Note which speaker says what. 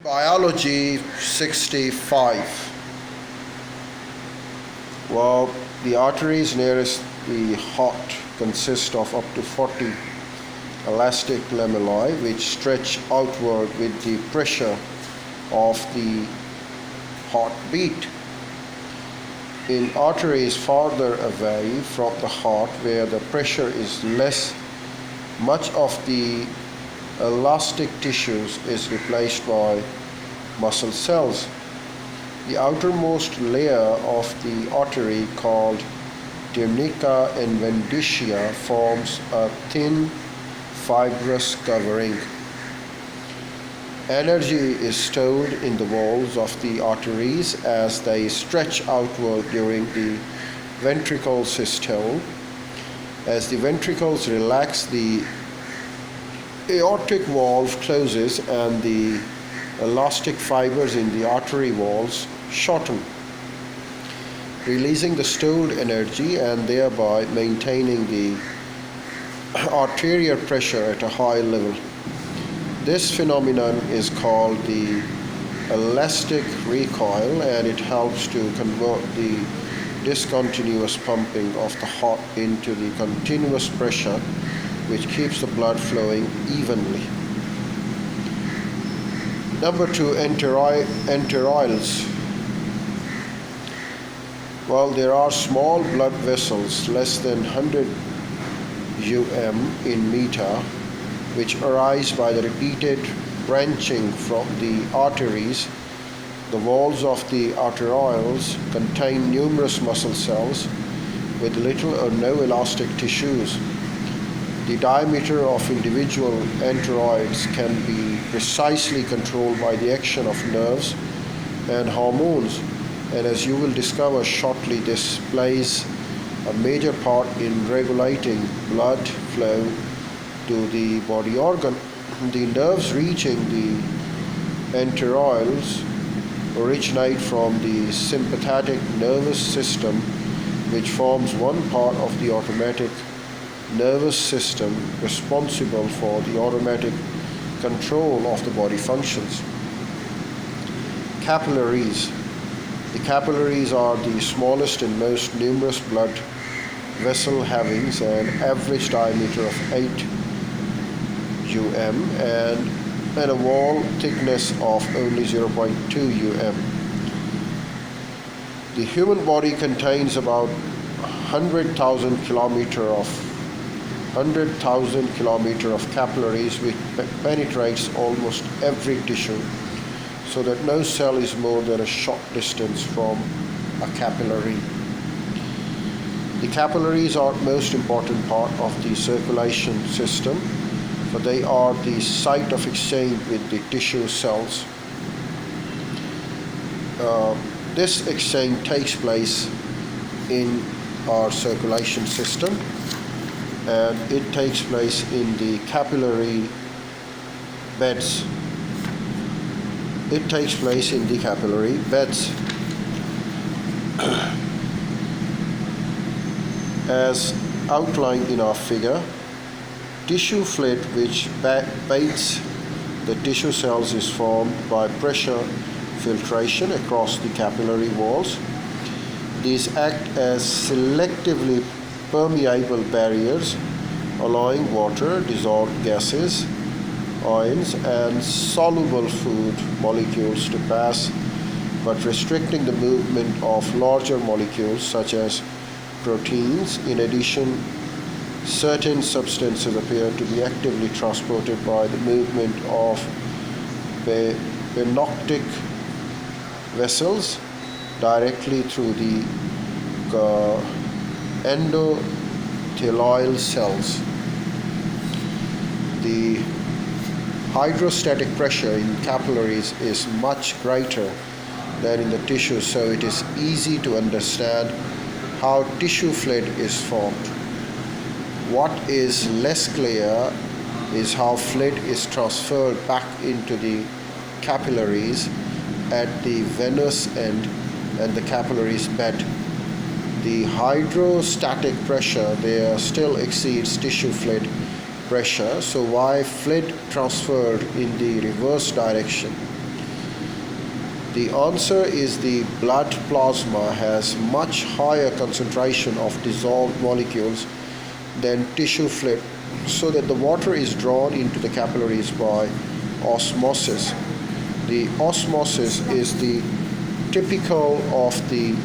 Speaker 1: Biology 65. Well, the arteries nearest the heart consist of up to 40 elastic lamellae which stretch outward with the pressure of the heartbeat. In arteries farther away from the heart where the pressure is less, much of the elastic tissues is replaced by muscle cells. The outermost layer of the artery, called tunica adventitia, forms a thin fibrous covering. Energy is stored in the walls of the arteries as they stretch outward during the ventricle systole. As the ventricles relax, the aortic valve closes and the elastic fibers in the artery walls shorten, releasing the stored energy and thereby maintaining the arterial pressure at a high level. This phenomenon is called the elastic recoil, and it helps to convert the discontinuous pumping of the heart into the continuous pressure which keeps the blood flowing evenly. Number 2, enteroids. Well, there are small blood vessels less than 100 in meter which arise by the repeated branching from the arteries. The walls of the arterioles contain numerous muscle cells with little or no elastic tissues. The diameter of individual enteroids can be precisely controlled by the action of nerves and hormones, and as you will discover shortly, this plays a major part in regulating blood flow to the body organ. The nerves reaching the enteroids originate from the sympathetic nervous system, which forms one part of the automatic nervous system responsible for the automatic control of the body functions. Capillaries. The capillaries are the smallest and most numerous blood vessel having an average diameter of 8 and a wall thickness of only 0.2 The human body contains about 100,000 kilometer of capillaries which penetrates almost every tissue, so that no cell is more than a short distance from a capillary. The capillaries are the most important part of the circulation system, for they are the site of exchange with the tissue cells. This exchange takes place in our circulation system, and it takes place in the capillary beds. It takes place in the capillary beds. As outlined in our figure, tissue fluid which bathes the tissue cells is formed by pressure filtration across the capillary walls. These act as selectively permeable barriers, allowing water, dissolved gases, ions, and soluble food molecules to pass, but restricting the movement of larger molecules such as proteins. In addition, certain substances appear to be actively transported by the movement of synaptic vessels directly through the endothelial cells. The hydrostatic pressure in capillaries is much greater than in the tissue, so it is easy to understand how tissue fluid is formed. What is less clear is how fluid is transferred back into the capillaries at the venous end and the capillaries bed. The hydrostatic pressure there still exceeds tissue fluid pressure, so why fluid transferred in the reverse direction The answer is the blood plasma has much higher concentration of dissolved molecules than tissue fluid, so that the water is drawn into the capillaries by osmosis. The osmosis is the typical of the